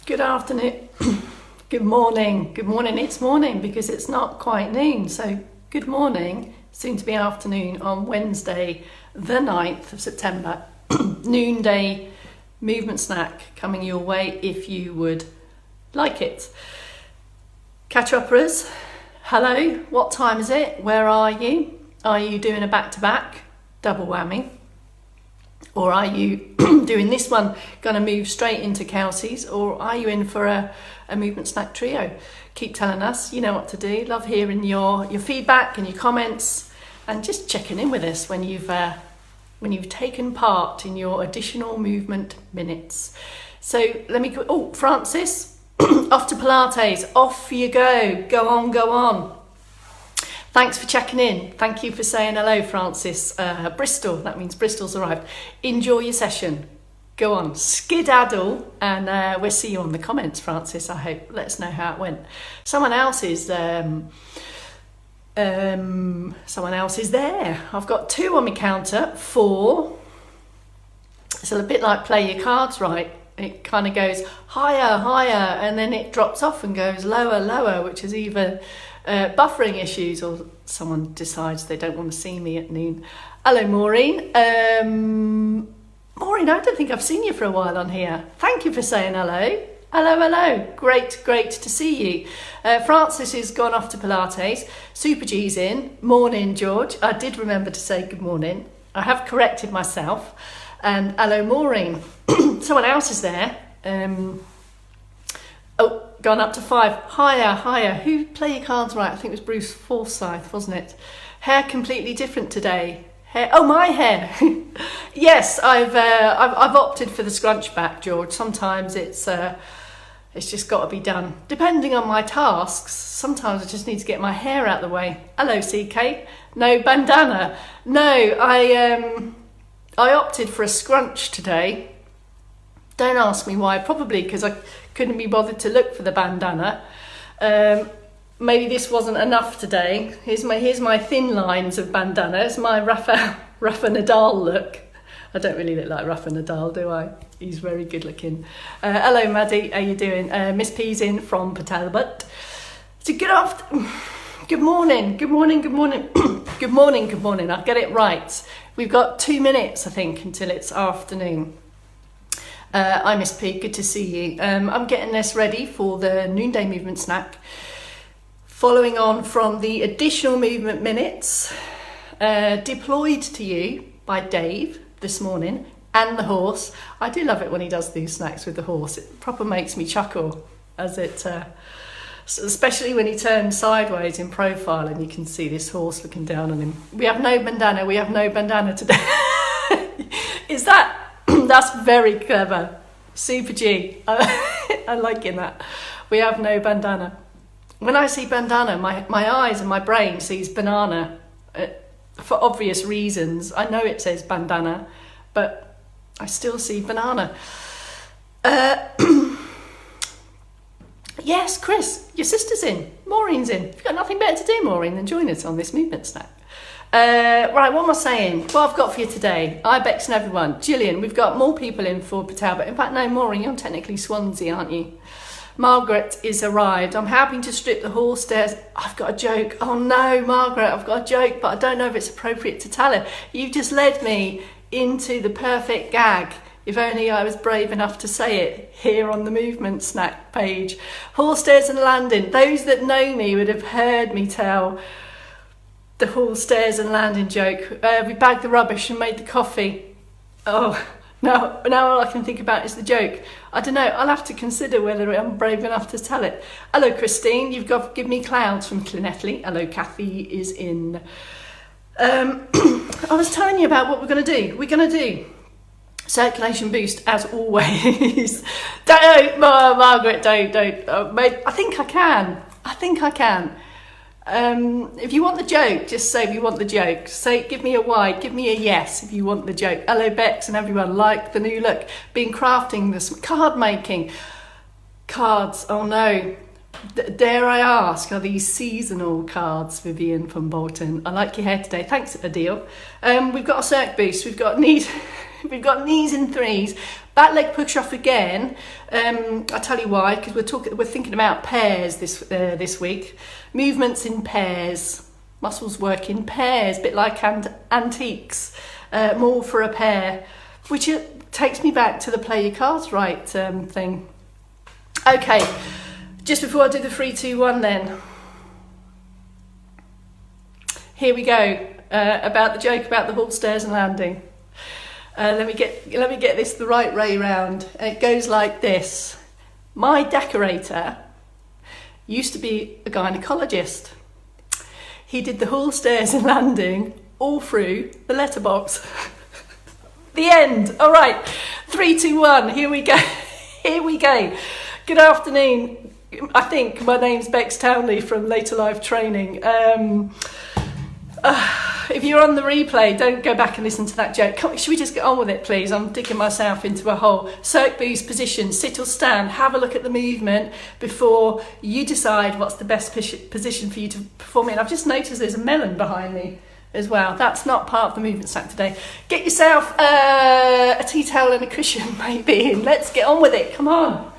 Good afternoon, good morning, it's morning because it's not quite noon, so good morning, soon to be afternoon on Wednesday the 9th of September, noonday movement snack coming your way if you would like it. Catch-uppers, hello, what time is it, where are you? Are you doing a back-to-back, double whammy? Or are you doing this one, going to move straight into Kelsey's, or are you in for a movement snack trio? Keep telling us, you know what to do. Love hearing your feedback and your comments, and just checking in with us when you've taken part in your additional movement minutes. So let me go. Oh, Francis, off to Pilates. Off you go. Go on. Thanks for checking in. Thank you for saying hello, Francis. Bristol, that means Bristol's arrived. Enjoy your session. Go on, skedaddle, and we'll see you on the comments, Francis, I hope. Let us know how it went. Someone else is there. I've got 2 on my counter, 4. It's a bit like play your cards right. It kind of goes higher, and then it drops off and goes lower, which is either buffering issues or someone decides they don't want to see me at noon. Hello, Maureen. Maureen, I don't think I've seen you for a while on here. Thank you for saying hello. Hello. Great to see you. Francis has gone off to Pilates. Super G's in. Morning, George. I did remember to say good morning. I have corrected myself. And hello, Maureen. Someone else is there. Gone up to 5. Higher. Who play your cards right? I think it was Bruce Forsyth, wasn't it? Hair completely different today. My hair. Yes, I've opted for the scrunch back, George. Sometimes it's just got to be done. Depending on my tasks, sometimes I just need to get my hair out of the way. Hello, CK. No bandana. No, I opted for a scrunch today. Don't ask me why. Probably because I couldn't be bothered to look for the bandana. Maybe this wasn't enough today. Here's my thin lines of bandana. It's my Rafa Nadal look. I don't really look like Rafa Nadal, do I? He's very good looking. Hello, Maddie. How you doing? Miss P's in from Patalbot. So good morning. Good morning. I'll get it right. We've got 2 minutes, I think, until it's afternoon. I'm Miss P, good to see you. I'm getting this ready for the noonday movement snack. Following on from the additional movement minutes deployed to you by Dave this morning and the horse. I do love it when he does these snacks with the horse. It proper makes me chuckle, as it, especially when he turns sideways in profile and you can see this horse looking down on him. We have no bandana today. That's very clever. Super G. I'm liking that. We have no bandana. When I see bandana, my eyes and my brain sees banana for obvious reasons. I know it says bandana, but I still see banana. Yes, Chris, your sister's in. Maureen's in. You've got nothing better to do, Maureen, than join us on this movement snack. Right, what am I saying? What I've got for you today, Ibex and everyone. Gillian, we've got more people in for Patalbot. In fact, no, Maureen, you're technically Swansea, aren't you? Margaret is arrived. I'm having to strip the hall stairs. I've got a joke. Oh no, Margaret, I've got a joke, but I don't know if it's appropriate to tell it. You've just led me into the perfect gag. If only I was brave enough to say it here on the movement snack page. Hall stairs and landing. Those that know me would have heard me tell the hall stairs and landing joke. We bagged the rubbish and made the coffee. Oh, now all I can think about is the joke. I don't know, I'll have to consider whether I'm brave enough to tell it. Hello, Christine, you've got Give Me Clouds from Clinethley. Hello, Kathy is in. I was telling you about what we're going to do. We're going to do circulation boost, as always. Margaret, don't. Mate, I think I can. If you want the joke, just say you want the joke. Say, give me a Y, give me a yes if you want the joke. Hello, Bex and everyone, like the new look. Been crafting this card making. Cards, oh no. Dare I ask, are these seasonal cards, Vivian from Bolton? I like your hair today. Thanks, Adil. We've got a circ boost. We've got need We've got knees in threes, back leg push off again. I'll tell you why, because we're thinking about pairs this week. Movements in pairs, muscles work in pairs, a bit like antiques, more for a pair, which takes me back to the play your cards right thing. Okay, just before I do the 3, 2, 1 then. Here we go, about the joke about the hall stairs and landing. Let me get this the right way round. It goes like this. My decorator used to be a gynecologist. He did the hall stairs and landing all through the letterbox. The end. All right, 3, 2, 1. Here we go. Here we go. Good afternoon. I think my name's Bex Townley from Later Life Training. If you're on the replay, don't go back and listen to that joke. Should we just get on with it, please? I'm digging myself into a hole. Cirque boost position, sit or stand. Have a look at the movement before you decide what's the best position for you to perform in. I've just noticed there's a melon behind me as well. That's not part of the movement stack today. Get yourself a tea towel and a cushion, maybe, and let's get on with it. Come on.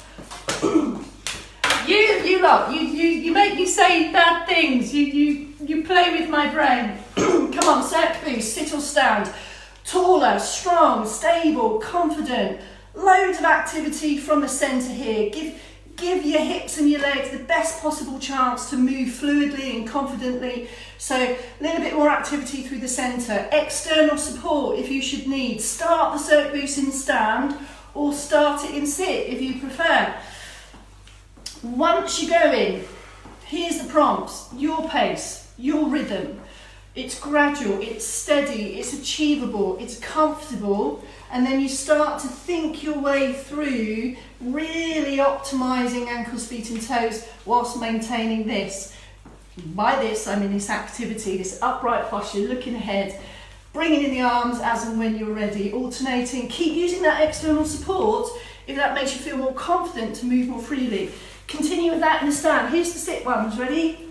You lot, you make me say bad things. You play with my brain. Come on, cirque boost, sit or stand. Taller, strong, stable, confident. Loads of activity from the centre here. Give your hips and your legs the best possible chance to move fluidly and confidently. So a little bit more activity through the centre. External support if you should need. Start the cirque boost in stand or start it in sit if you prefer. Once you go in, here's the prompts, your pace, your rhythm. It's gradual, it's steady, it's achievable, it's comfortable, and then you start to think your way through really optimising ankles, feet and toes whilst maintaining this. By this, I mean this activity, this upright posture, looking ahead, bringing in the arms as and when you're ready, alternating. Keep using that external support if that makes you feel more confident to move more freely. Continue with that in the stand. Here's the sit ones, ready?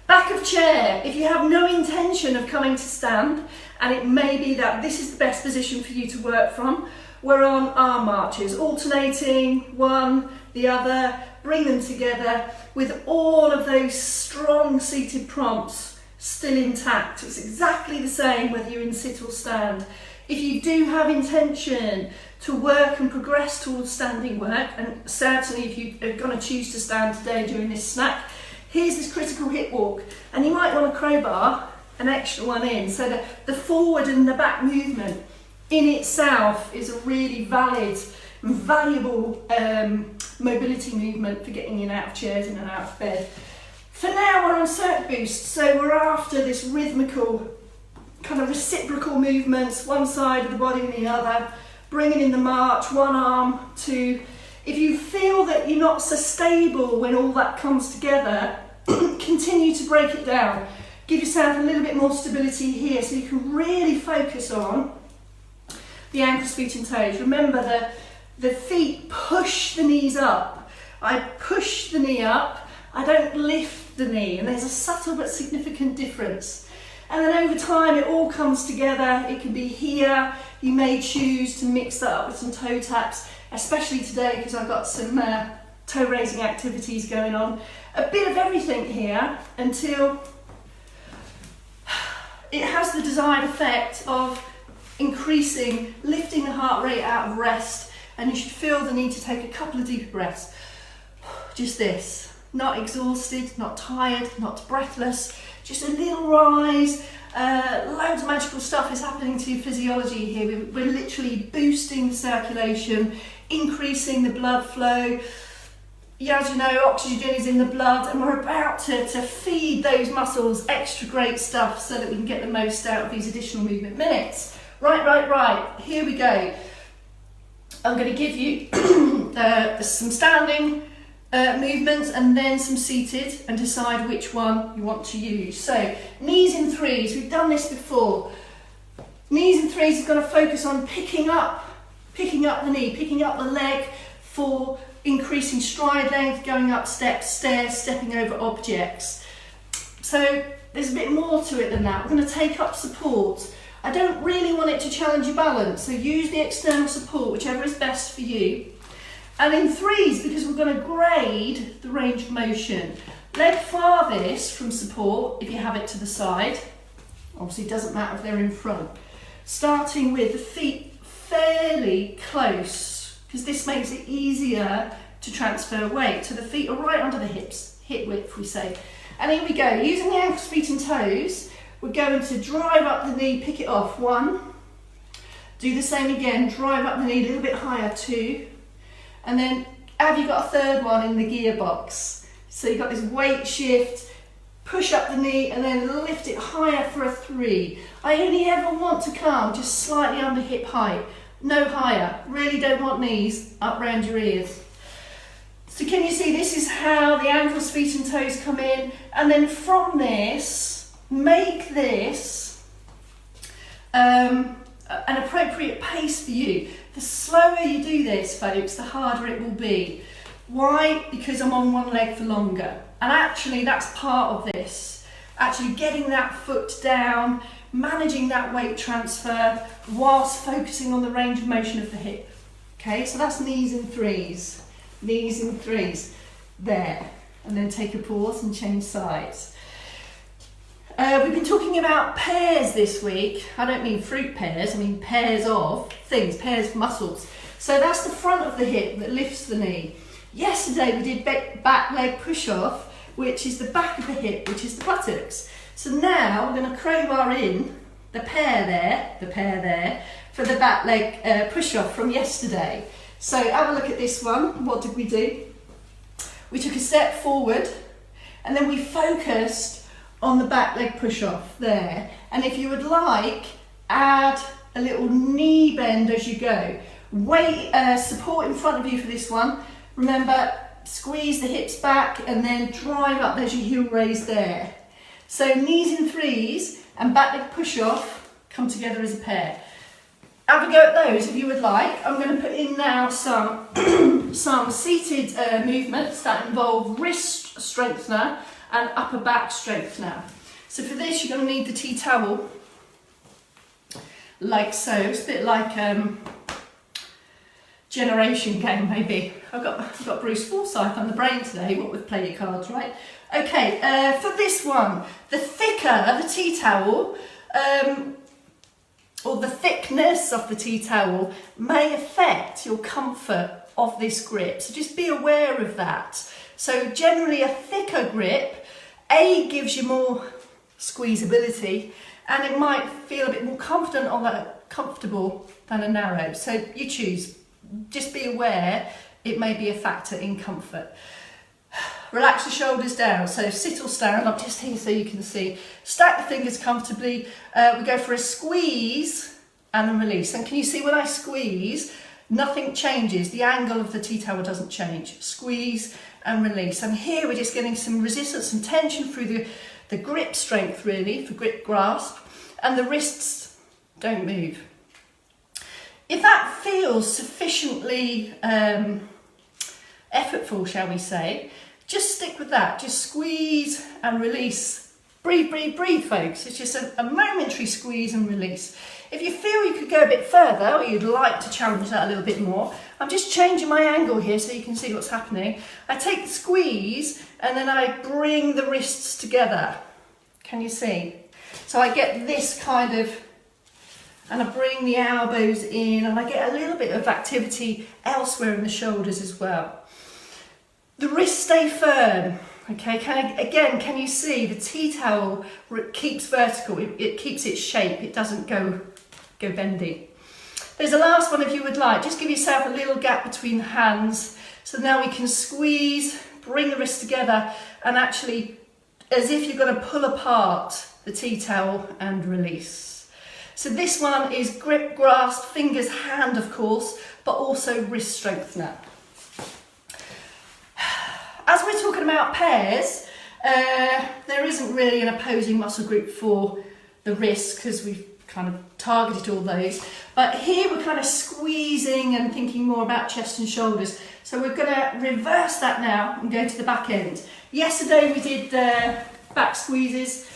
Back of chair. If you have no intention of coming to stand, and it may be that this is the best position for you to work from, we're on arm marches, alternating one, the other, bring them together with all of those strong seated prompts still intact. It's exactly the same whether you're in sit or stand. If you do have intention to work and progress towards standing work, and certainly if you are going to choose to stand today during this snack, here's this critical hip walk, and you might want to crowbar an extra one in, so that the forward and the back movement in itself is a really valid and valuable mobility movement for getting in and out of chairs, in and out of bed. For now we're on cirque boost, so we're after this rhythmical kind of reciprocal movements, one side of the body and the other, bringing in the march, one arm, two. If you feel that you're not so stable when all that comes together, continue to break it down. Give yourself a little bit more stability here so you can really focus on the ankles, feet and toes. Remember the feet push the knees up. I push the knee up, I don't lift the knee, and there's a subtle but significant difference. And then over time it all comes together. It can be here. You may choose to mix that up with some toe taps, especially today because I've got some toe raising activities going on. A bit of everything here until it has the desired effect of increasing, lifting the heart rate out of rest, and you should feel the need to take a couple of deeper breaths. Just this. Not exhausted, not tired, not breathless, just a little rise. Loads of magical stuff is happening to your physiology here. We're literally boosting the circulation, increasing the blood flow. Yeah, as you know, oxygen is in the blood, and we're about to feed those muscles extra great stuff so that we can get the most out of these additional movement minutes. Right, here we go. I'm going to give you some standing movements and then some seated, and decide which one you want to use. So knees in threes, we've done this before. Knees in threes is going to focus on picking up the knee, picking up the leg for increasing stride length, going up steps, stairs, stepping over objects. So there's a bit more to it than that. We're going to take up support I don't really want it to challenge your balance, so use the external support, whichever is best for you. And in threes, because we're going to grade the range of motion, leg farthest from support, if you have it to the side, obviously it doesn't matter if they're in front, starting with the feet fairly close, because this makes it easier to transfer weight. So the feet are right under the hips, hip width we say. And here we go, using the ankles, feet and toes, we're going to drive up the knee, pick it off, 1. Do the same again, drive up the knee a little bit higher, 2. And then have you got a third one in the gearbox? So you've got this weight shift, push up the knee and then lift it higher for a 3. I only ever want to come just slightly under hip height, no higher. Really don't want knees up round your ears. So can you see this is how the ankles, feet and toes come in, and then from this, make this an appropriate pace for you. The slower you do this, folks, the harder it will be. Why? Because I'm on one leg for longer. And actually that's part of this. Actually getting that foot down, managing that weight transfer whilst focusing on the range of motion of the hip. Okay, so that's knees in threes. Knees in threes. There. And then take a pause and change sides. We've been talking about pairs this week. I don't mean fruit pairs, I mean pairs of things, pairs of muscles. So that's the front of the hip that lifts the knee. Yesterday we did back leg push off, which is the back of the hip, which is the buttocks. So now we're going to crowbar in the pair there, for the back leg push off from yesterday. So have a look at this one. What did we do? We took a step forward and then we focused on the back leg push off there. And if you would like, add a little knee bend as you go. Weight, support in front of you for this one. Remember, squeeze the hips back and then drive up. There's your heel raise there. So knees in threes and back leg push off come together as a pair. Have a go at those if you would like. I'm going to put in now some, some seated movements that involve wrist strengthener and upper back strengthener. So for this you're going to need the tea towel, like so. It's a bit like generation game maybe. I've got Bruce Forsyth on the brain today, what with play your cards, right? Okay, for this one, the thicker the tea towel, or the thickness of the tea towel may affect your comfort of this grip. So just be aware of that. So generally a thicker grip, A, gives you more squeezability, and it might feel a bit more confident or comfortable than a narrow. So you choose. Just be aware it may be a factor in comfort. Relax the shoulders down, so sit or stand, I'm just here so you can see. Stack the fingers comfortably. We go for a squeeze and a release. And can you see when I squeeze, nothing changes. The angle of the tea towel doesn't change. Squeeze and release. And here we're just getting some resistance, some tension through the grip strength really, for grip grasp. And the wrists don't move. If that feels sufficiently effortful, shall we say, just stick with that. Just squeeze and release. Breathe, breathe, breathe, folks. It's just a momentary squeeze and release. If you feel you could go a bit further, or you'd like to challenge that a little bit more, I'm just changing my angle here so you can see what's happening. I take the squeeze and then I bring the wrists together. Can you see? So I get this kind of, and I bring the elbows in, and I get a little bit of activity elsewhere in the shoulders as well. The wrists stay firm, okay? Can you see the tea towel keeps vertical, it keeps its shape, it doesn't go bendy. There's a last one if you would like. Just give yourself a little gap between the hands. So now we can squeeze, bring the wrists together, and actually, as if you're going to pull apart the tea towel and release. So this one is grip, grasp, fingers, hand of course, but also wrist strengthener. As we're talking about pairs, there isn't really an opposing muscle group for the wrist because we've kind of targeted all those. But here we're kind of squeezing and thinking more about chest and shoulders. So we're going to reverse that now and go to the back end. Yesterday we did back squeezes.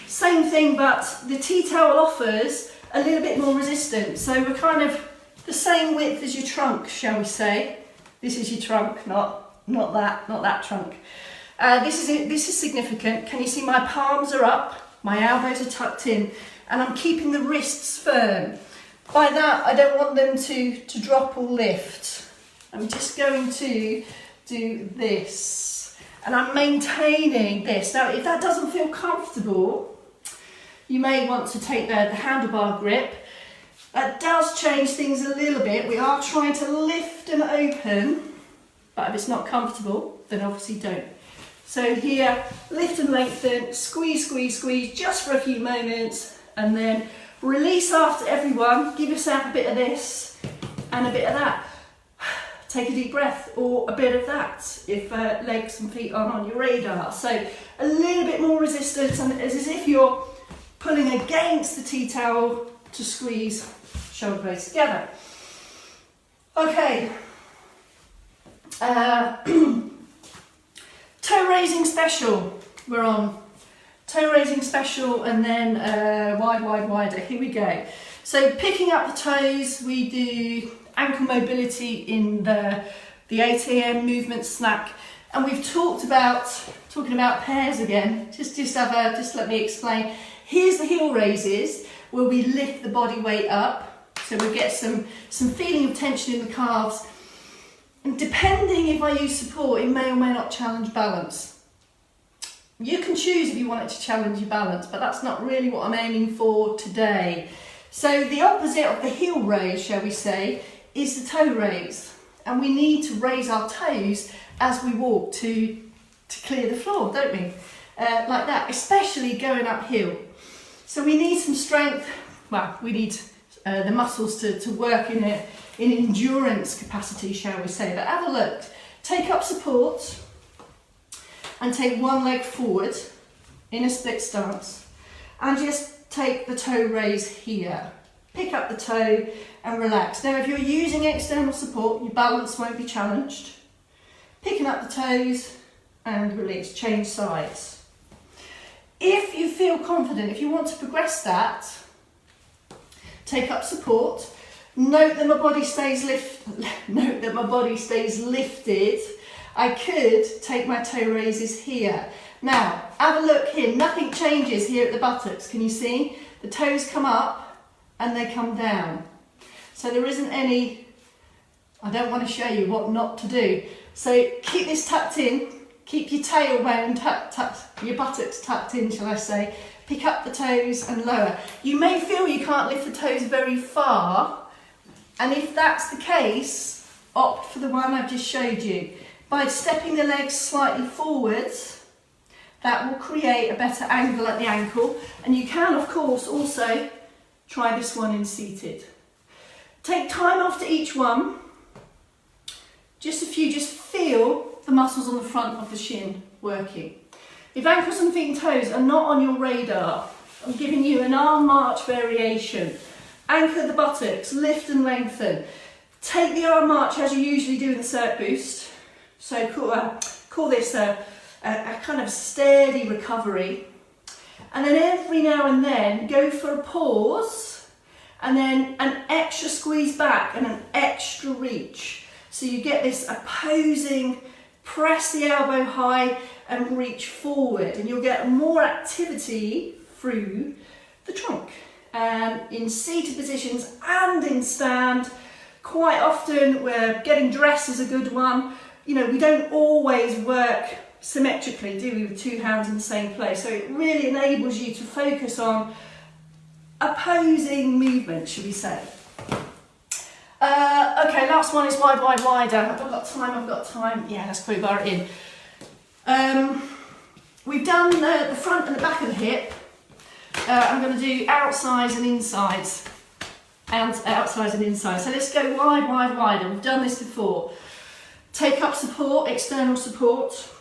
Same thing, but the tea towel offers a little bit more resistant. So we're kind of the same width as your trunk, shall we say. This is your trunk, not that trunk. This is significant. Can you see my palms are up, my elbows are tucked in, and I'm keeping the wrists firm. By that, I don't want them to drop or lift. I'm just going to do this, and I'm maintaining this. Now, if that doesn't feel comfortable, you may want to take the handlebar grip. That does change things a little bit. We are trying to lift and open, but if it's not comfortable, then obviously don't. So here, lift and lengthen, squeeze, squeeze, squeeze, just for a few moments, and then release after every one. Give yourself a bit of this and a bit of that. Take a deep breath, or a bit of that if legs and feet aren't on your radar. So a little bit more resistance, and it's as if you're pulling against the tea towel to squeeze shoulder blades together. Okay. Toe raising special. We're on toe raising special, and then wide, wide, wider. Here we go. So picking up the toes, we do ankle mobility in the 8 a.m. movement snack, and we've talking about pairs again. Just let me explain. Here's the heel raises where we lift the body weight up, so we get some feeling of tension in the calves. And depending if I use support, it may or may not challenge balance. You can choose if you want it to challenge your balance, but that's not really what I'm aiming for today. So the opposite of the heel raise, shall we say, is the toe raise. And we need to raise our toes as we walk to clear the floor, don't we? Like that, especially going uphill. So we need some strength. Well, we need the muscles to work in endurance capacity, shall we say. But have a look. Take up support and take one leg forward in a split stance, and just take the toe raise here. Pick up the toe and relax. Now, if you're using external support, your balance won't be challenged. Picking up the toes and release, change sides. If you feel confident, if you want to progress that, take up support. Note that my body stays lifted. I could take my toe raises here. Now, have a look here. Nothing changes here at the buttocks. Can you see? The toes come up and they come down. So there isn't any, I don't want to show you what not to do. So keep this tucked in. Keep your tailbone tucked, your buttocks tucked in, shall I say. Pick up the toes and lower. You may feel you can't lift the toes very far, and if that's the case, opt for the one I've just showed you. By stepping the legs slightly forwards, that will create a better angle at the ankle, and you can, of course, also try this one in seated. Take time after each one. Just feel the muscles on the front of the shin working. If ankles and feet and toes are not on your radar, I'm giving you an arm march variation. Anchor the buttocks, lift and lengthen. Take the arm march as you usually do in the circ boost. So call this a kind of steady recovery. And then every now and then go for a pause, and then an extra squeeze back and an extra reach. So you get this opposing, press the elbow high and reach forward, and you'll get more activity through the trunk. In seated positions and in stand, quite often where getting dressed is a good one. You know, we don't always work symmetrically, do we, with two hands in the same place? So it really enables you to focus on opposing movement, should we say. Okay, last one is wide, wide, wider. I've got time. Yeah, let's quickly bar it in. We've done the front and the back of the hip. I'm going to do outsides and insides. Outsides and insides. So let's go wide, wide, wider. We've done this before. Take up support, external support.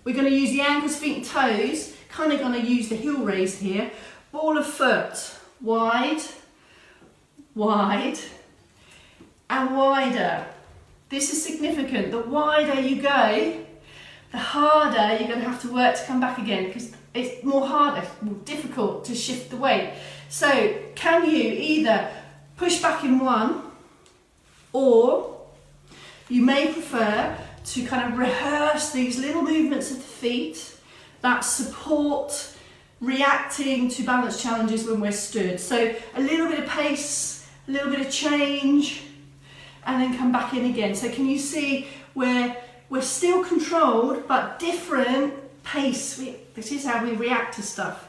We're going to use the ankles, feet and toes. Kind of going to use the heel raise here. Ball of foot. Wide, wide, and wider. This is significant. The wider you go, the harder you're going to have to work to come back again, because it's more difficult to shift the weight. So can you either push back in one, or you may prefer to kind of rehearse these little movements of the feet that support reacting to balance challenges when we're stood. So a little bit of pace, a little bit of change, and then come back in again. So can you see where we're still controlled but different pace? This is how we react to stuff.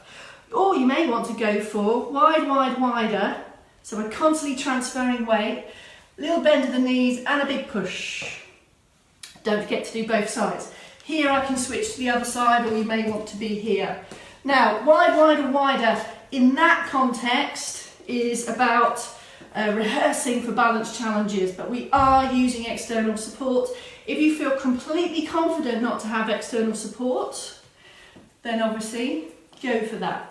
Or you may want to go for wide, wide, wider. So we're constantly transferring weight, little bend of the knees and a big push. Don't forget to do both sides. Here I can switch to the other side, or you may want to be here. Now, wide, wider, wider in that context is about rehearsing for balance challenges, but we are using external support. If you feel completely confident not to have external support, then obviously go for that.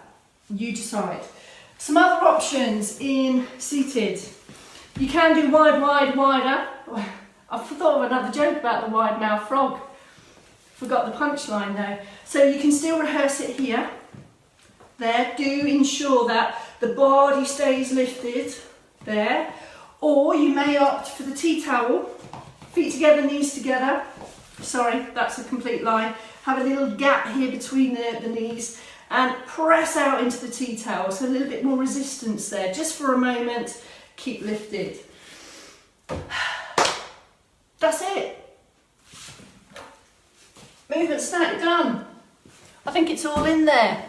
You decide. Some other options in seated. You can do wide, wide, wider. I thought of another joke about the wide mouth frog. Forgot the punchline though. So you can still rehearse it here. There, do ensure that the body stays lifted there. Or you may opt for the tea towel. Feet together, knees together. Sorry, that's a complete lie. Have a little gap here between the knees and press out into the tea towel. So a little bit more resistance there. Just for a moment, keep lifted. That's it. Movement snack done. I think it's all in there.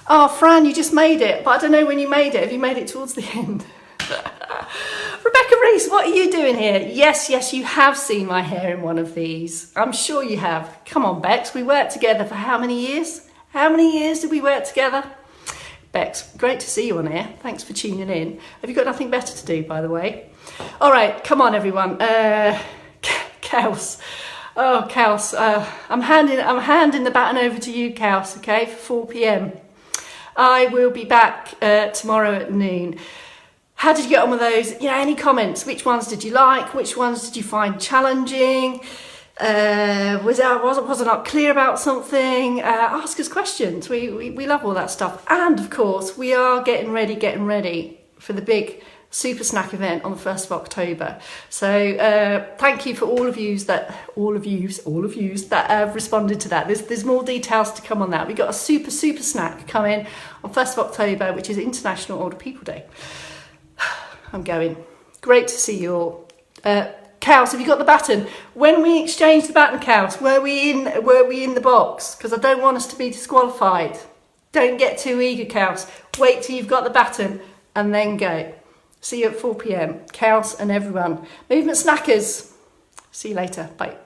Oh, Fran, you just made it, but I don't know when you made it. Have you made it towards the end? Rebecca Reese, what are you doing here? Yes, yes, you have seen my hair in one of these. I'm sure you have. Come on, Bex, we worked together for how many years? How many years did we work together? Bex, great to see you on here. Thanks for tuning in. Have you got nothing better to do, by the way? All right, come on, everyone. Kels. Oh, Kels, I'm handing the baton over to you, Kels, okay, for 4 p.m. I will be back tomorrow at noon. How did you get on with those? You know, any comments? Which ones did you like? Which ones did you find challenging? Was I not clear about something? Ask us questions. We love all that stuff. And of course, we are getting ready for the big super snack event on the 1st of October. So thank you for all of yous that have responded to that. There's more details to come on that. We've got a super snack coming on 1st of October, which is International Older People Day. I'm going. Great to see you all. Cows, have you got the baton? When we exchange the baton, Cows, were we in the box? Because I don't want us to be disqualified. Don't get too eager, Cows. Wait till you've got the baton and then go. See you at 4 p.m. Cows and everyone. Movement snackers. See you later. Bye.